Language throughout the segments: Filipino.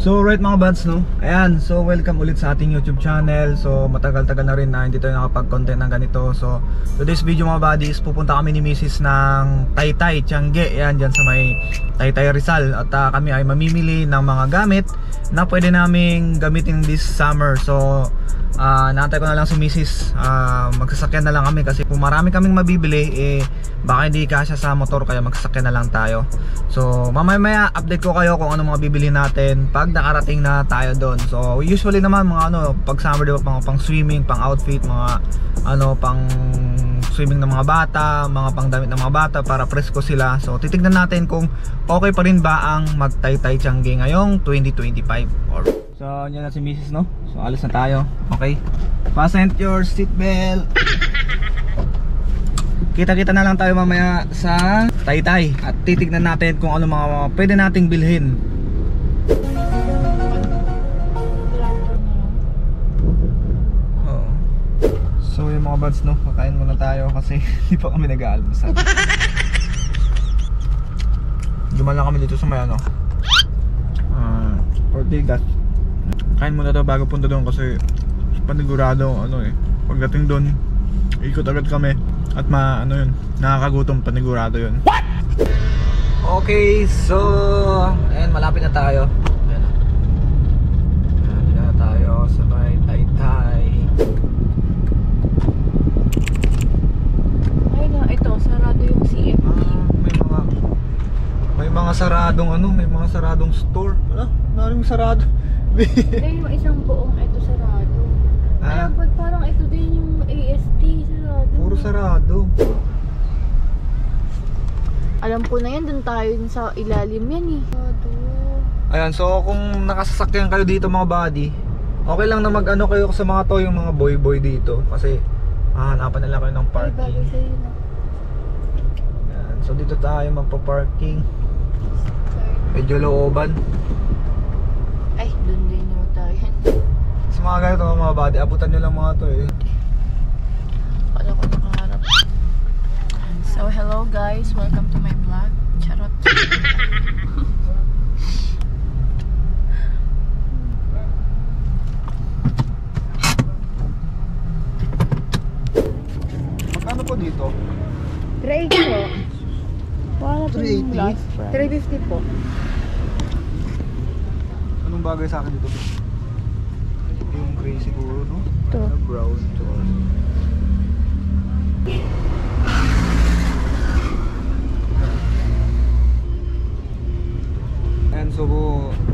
So right mga buds, no? Ayan, so welcome ulit sa ating YouTube channel. So matagal-tagal na rin na hindi tayo nakapag-content ng ganito. So today's video mga buddies, pupunta kami ni Mrs. ng Taytay, Tiangge. Ayan, dyan sa may Taytay Rizal. At kami ay mamimili ng mga gamit na pwede naming gamitin this summer. So naantay ko na lang si Mrs. Magsasakyan na lang kami kasi kung marami kaming mabibili baka hindi kasya sa motor, kaya magsasakyan na lang tayo. So mamaya update ko kayo kung ano mga bibili natin pag nakarating na tayo doon. So usually naman mga pag summer, diba, pang swimming, pang outfit, mga pang swimming ng mga bata, mga pang damit ng mga bata para presko sila. So titignan natin kung okay pa rin ba ang mag-Taytay Tiangge ngayong 2025. So yan na si Mrs. no? So alis na tayo. Okay, fasten your seatbelt. Kita-kita na lang tayo mamaya sa Taytay at titignan natin kung ano mga pwede nating bilhin. So yung mga buds, no, kakain muna tayo kasi hindi pa kami nag-aalmusal. Dumaan lang kami dito sa may Ortigas. Kain muna tayo bago punta doon kasi panigurado pagdating doon ikot agad kami at nakakagutom, panigurado yun. What? Okay, so ayan, malapit na tayo. Ayan na tayo sa may Taytay. Ay na, ito, sarado yung CFD. May mga saradong may mga saradong store. Naring sarado. Ay, yung isang buong ito sarado. Ay, but parang ito din yung AST sarado. Puro sarado. Alam ko na yan, dun tayo sa ilalim yan eh. Sarado. Ayan, so kung nakasasakyan kayo dito mga buddy, okay lang na kayo sa mga yung mga boy dito kasi hanapan nila kayo ng Ay, parking. bagay sa'yo na. Ayan, so dito tayo magpa-parking. Medyo looban. Ay, dun din yung tayo. Sa mga ganito mga buddy, abutan nyo lang mga to Wala ko nakaharap. So, hello guys, welcome to my vlog. Charot. Magkano po dito? 380 po. Wala po yung 380? last price. 350 po. Anong bagay sa akin dito? Yung gray siguro, no? Ito. Brown to. And so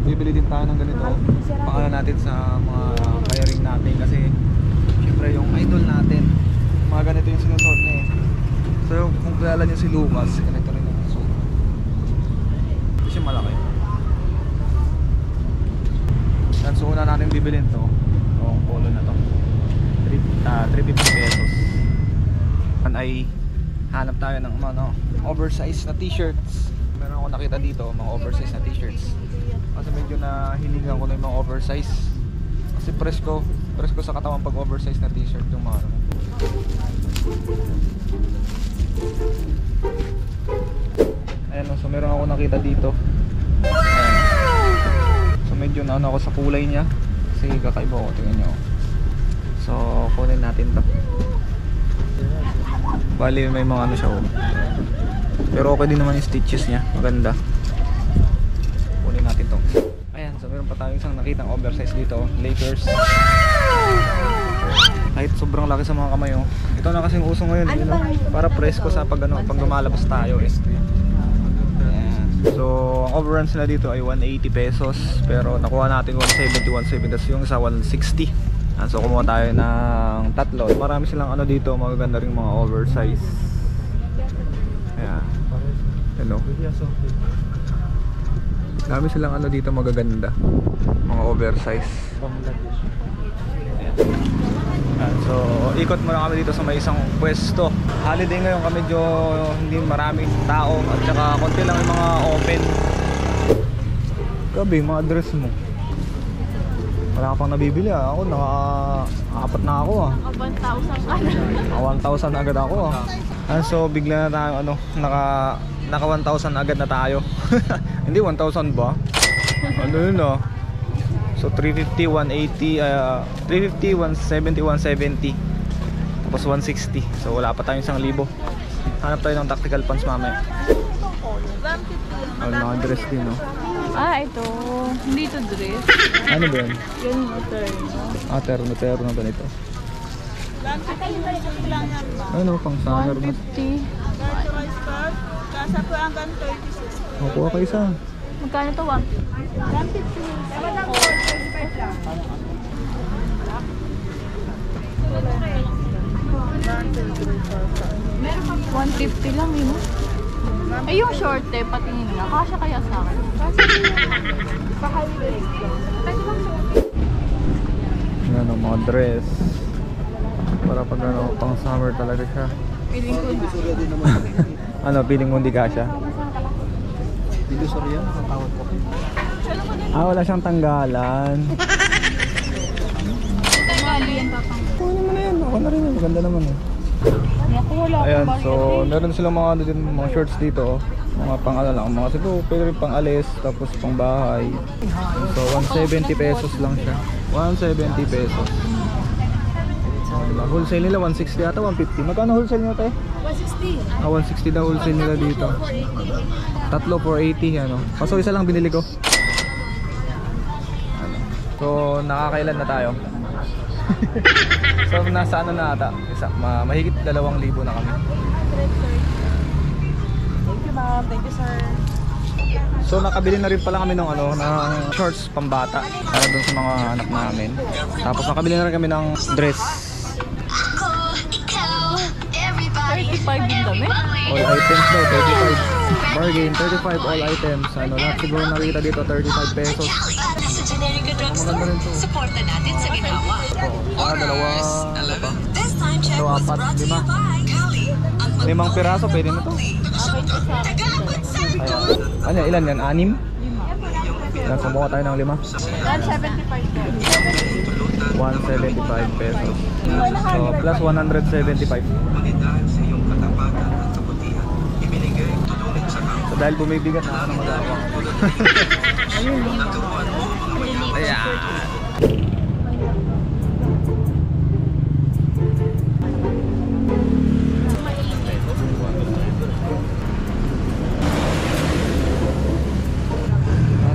bibili din tayo ng ganito. Pangalan natin sa mga wiring natin kasi syempre yung idol natin, mga ganito yung sinusuot niya So kung kilala niyo si Lucas, ganito rin yung suot. Kasi malaki. And so una natin bibilin to, yung polo na to, 350 pesos. Ay hanap tayo ng oversized na t-shirts. Meron ako nakita dito mga oversized na t-shirts kasi medyo nahiligan ko na yung mga oversized kasi presko sa katawan pag oversized na t-shirt yung mga ayan, so meron ako nakita dito. Ayan. So medyo ako sa kulay niya kasi kakaiba ko, tingnan nyo. So kunin natin to. Bali may mga siya pero okay din naman yung stitches niya, maganda. Kunin natin to. Ayan, so meron pa tayong isang nakitang oversize dito, Lakers. Kahit sobrang laki sa mga kamay ito na kasing uso ngayon para presko sa pag lumalabas tayo Ayan. So ang overruns na dito ay 180 pesos pero nakuha natin 170 tas yung isa 160. So kumuha tayo ng tatlo. Marami silang dito, magaganda ring mga oversize. Ayan. Hello. Dami silang dito magaganda, mga oversize. Ayan. So ikot muna kami dito sa may isang pwesto. Holiday ngayon kami, medyo hindi maraming tao at saka konti lang yung mga open. Gabi, mga dress mo wala ka pang nabibili ako naka-apat na ako Naka 1,000 1,000 agad ako so bigla na tayo naka 1,000 agad na tayo. Hindi 1,000 ba? Ano yun So 350, 180, 350, 170, 170. Tapos 160. So wala pa tayong 1,000. Hanap tayo ng tactical pants mamaya. Oh, mga dress din, no? Ah, ito. Hindi ito dress. Ano ba yun? Yun, motor. Terno na ganito. Ano, pang summer na. 150. Kasa po hanggang 36. Makuha ka isa. Magkano to, 150 lang yun. Eh yung short eh, patingin nga. Kasya kaya sa akin. Ano, mga dress. Para pag ano, pang summer talaga siya. Feeling ko Ano, feeling mo hindi kasya? Video sorry yan, nakatawad ko. Wala siyang tanggalan. tangali yan papang. Kunin mo na yan, ako na rin. Maganda naman eh. Naku, wala akong Ayan, budget so meron silang mga ano din, mga shorts dito, oh. Mga pang ano lang, mga siguro pwede rin pang alis, tapos pang bahay. So 170 pesos lang siya. 170 pesos. Diba? Wholesale nila 160 ata, 150. Magkano wholesale nyo tayo? 160. 160 daw wholesale nila dito. Tatlo 480 ano. Kaso isa lang binili ko. Ano. So nakakailan na tayo? So nasa ano na ata? Mahigit 2,000 na kami. Thank you ma'am, thank you sir. So nakabili na rin pala kami ng ano, ng shorts pambata para dun sa mga anak namin. Tapos nakabili na rin kami ng dress. 35 yung dami? All items daw 35. Bargain 35 all items. Ano lahat siguro nakita dito 35 pesos. Maganda rin to. Suporta natin sa ginawa. Dalawa, ano pa? This time check Dalawa, was apat, brought to you lima. by Kali. Ang 5 piraso pwede na to. Ayan. Ano, ilan yan? 6? Ilan, sumuha tayo ng 5. 175 pesos. So plus 175. So dahil bumibigat na ako ng magawa. Ayan.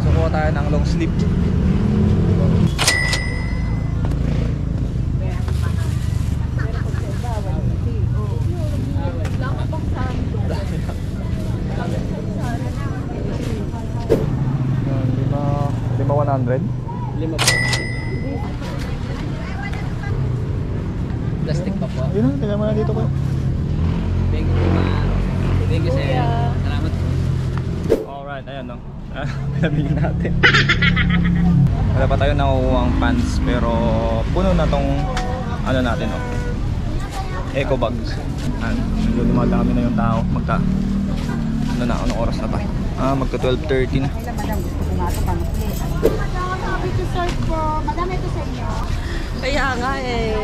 Sukuha tayo ng long sleeve. Lima 100? Lima po. Plastic pa po. Yun na, tingnan mo na dito ko. Thank you ma'am. Thank you sir. Salamat po. Alright, ayan no. Pinabili natin. Wala pa tayo nakukuha pants pero puno na tong ano natin no. Eco bags. Medyo dumadami na yung tao. Ano na, anong oras na ba? Magka 12:30 na. Kaya nga eh.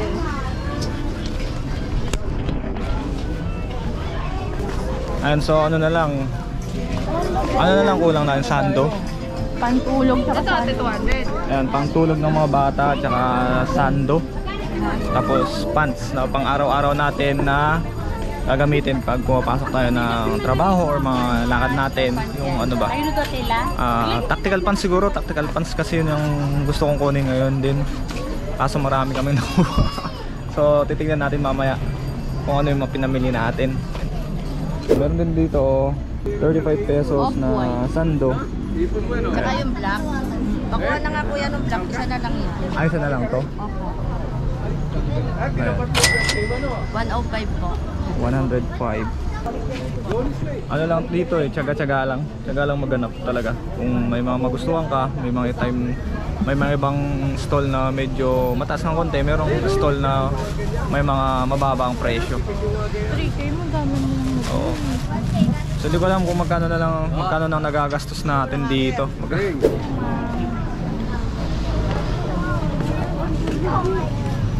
Ayan, so ano na lang kulang na yung sando. Pantulog sa kasama. Ayan, pangtulog ng mga bata at saka sando. Tapos pants na pang araw-araw natin na gagamitin pag pumapasok tayo ng trabaho or mga lakad natin. Yung ano ba? Tactical pants siguro. Tactical pants kasi yun yung gusto kong kunin ngayon din. Kaso marami kami nakuha. So titignan natin mamaya kung ano yung mga pinamili natin. Meron din dito 35 pesos na sando. Saka yung black. Pakuha na nga kuya ng black, isa na lang yun. Ay, isa na lang to. Opo. Ayan. 105 po. 105. Ano lang dito eh, tiyaga-tiyaga lang. Tiyaga lang maganap talaga. Kung may mga magustuhan ka, may mga ibang stall na medyo mataas ng konti, merong stall na may mga mababa ang presyo. 3K mo, dami mo. Oo. So hindi ko alam kung magkano nang nagagastos natin dito.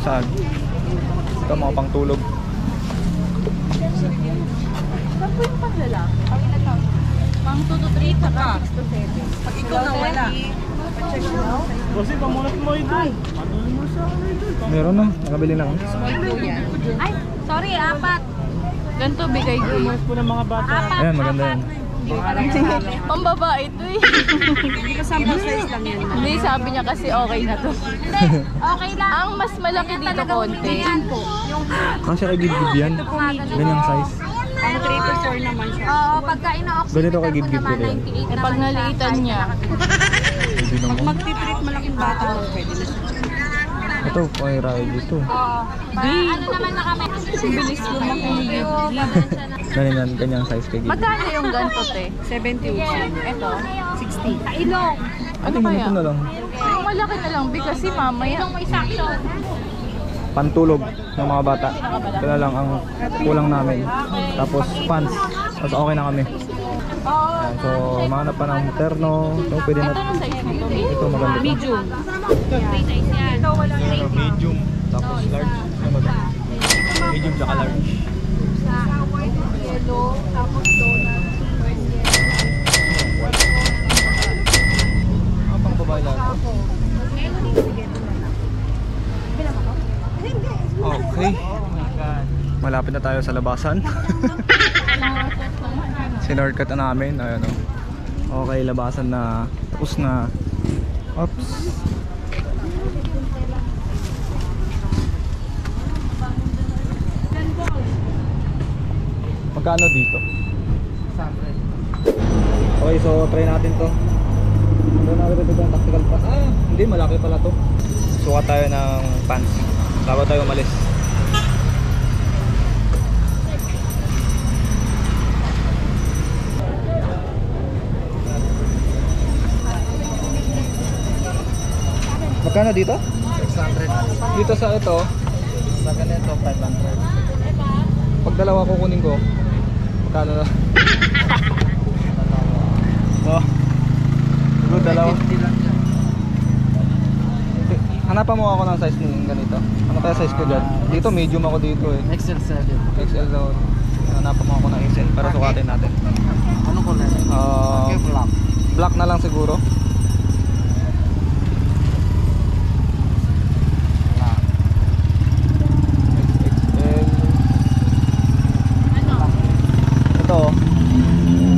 Saan? Ito mga pangtulog. Saan po yung panglalaki? Pang 2 to 3, saka 6 to 7. Pag ikaw nawala. Meron na, nakabili na ako. Ay, sorry, 4. Ganito bigay ko. Ayan, maganda yan. Ang babae ito eh. Sample size lang yan. Hindi, sabi niya kasi okay na to. Okay lang. Ang mas malaki dito konti. Kasi kay Gib-Gib yan. Ganyang size. Ang 3 to 4 naman siya. Oo, pagka ina-oxygen Ganito kay Gib-Gib ko rin. 98 Eh pag naliitan niya, Hindi Pag naman. magtitreat malaking bata mo, pwede na siya. Ito, kay Rai dito. Oo. Ano naman na kami? bilis lumaki. Ganyang size kay Gib-Gib. Magkano yung ganito te? 70. Ito? 60. Sa ilong. Ano Ito kaya? na lang. Yung malaki na lang, Bi, kasi mamaya. May suction. Pantulog ng mga bata. Ito na lang ang kulang namin. Tapos pants. Tapos okay na kami. Ayan, so mahanap pa ng terno. So pwede na. Ito yung size nito, Bi. Ito maganda. Medium. Free size yan. Ito wala Pero medium. Tapos large. Ano ba? Medium tsaka large. yellow, tapos donut. Ang pang babae lang. Okay. Malapit na tayo sa labasan. Sinortcut na namin. Ayan o. Okay, labasan na. Tapos na. Oops. Magkano dito? Okay, so try natin to. Doon natin ito yung tactical pass. Hindi, malaki pala to. Sukat tayo ng pants bago tayo umalis. Magkano dito? 600. Dito sa ito? Sa ganito, 500. Pag dalawa kukunin ko, magkano na? Oh. Siguro dalawa. Hanapan mo ako ng size ng ganito. Ano kaya size ko dyan? Dito medium ako dito eh. XL XL daw. Hanapan mo ako ng XL para sukatin natin. Ano ko na? Black. Black na lang siguro.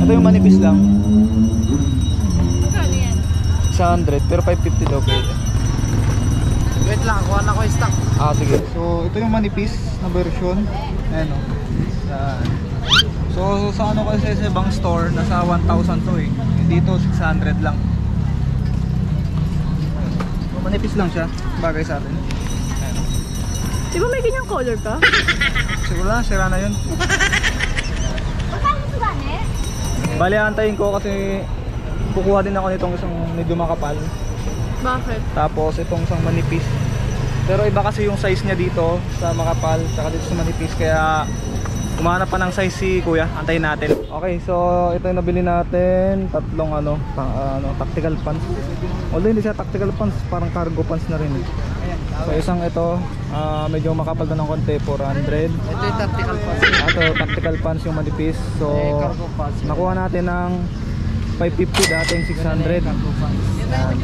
Ito yung manipis lang. Magkano yan? 100 pero 550 daw pwede. Wait lang, kuha na ko yung stock. Sige. So ito yung manipis na version. Ayan o. So sa ano kasi sa ibang store nasa 1,000 to eh. Dito 600 lang. So manipis lang siya. Bagay sa atin. Ayan o. Di ba may ganyang color ka? Siguro na, sira na yun. Bali, antayin ko kasi kukuha din ako nitong isang medyo makapal. Bakit? Tapos itong isang manipis. Pero iba kasi yung size niya dito sa makapal tsaka dito sa manipis, kaya kumahanap pa ng size si kuya. Antayin natin. Okay, so ito yung nabili natin. Tatlong tactical pants. Although hindi siya tactical pants, parang cargo pants na rin. So isang ito, medyo makapal na ng konti, 400. Ito yung tactical pass. Ito, tactical pants yung manipis. So Cargo pass. nakuha natin ng 550, dating 600. Yan.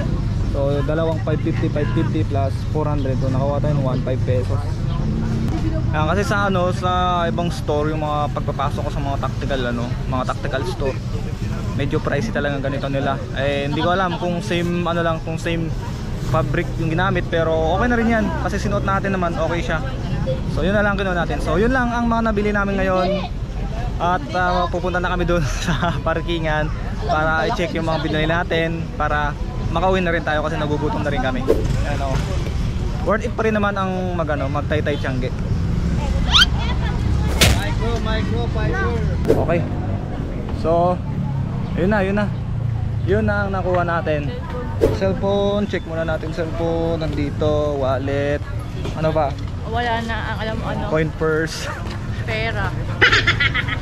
So dalawang 550 plus 400. So nakuha tayo ng 1,500 pesos. Yan, kasi sa sa ibang store, yung mga pagpapasok ko sa mga tactical mga tactical store, medyo pricey talaga ganito nila. Eh hindi ko alam kung same kung same fabric yung ginamit, pero okay na rin yan kasi sinuot natin naman, okay siya. So yun na lang ginawa natin. So yun lang ang mga nabili namin ngayon. At pupunta na kami doon sa parkingan para i-check yung mga binili natin para makauwi na rin tayo kasi nagugutom na rin kami. Ano, worth it pa rin naman ang mag-Taytay Tiangge. Okay. So yun na ang nakuha natin. Cellphone, check muna natin cellphone. Nandito, wallet. Ano ba? Wala na ang alam mo ano. Coin purse. Pera.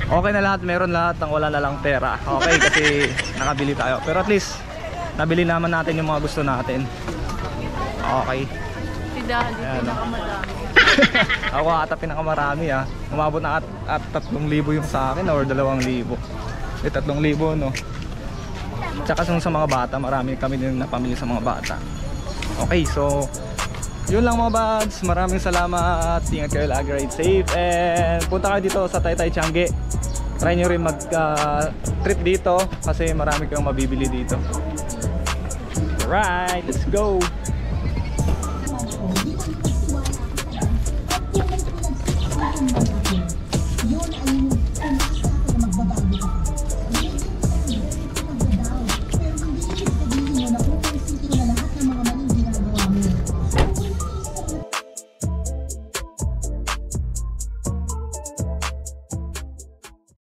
Okay na lahat, meron lahat, ang wala na lang pera. Okay, kasi nakabili tayo. Pero at least nabili naman natin yung mga gusto natin. Okay. Si Daddy, Ayan. pinakamadami. Ako ata pinakamarami ah. Umabot na at 3,000 yung sa akin or 2,000. 3,000 no. Tsaka sa mga bata, marami kami din napamili sa mga bata. Okay, so yun lang mga bads. Maraming salamat. Ingat kayo lagi, ride safe. And punta kayo dito sa Taytay Tiange. Try nyo rin mag trip dito kasi marami kayong mabibili dito. Alright, let's go.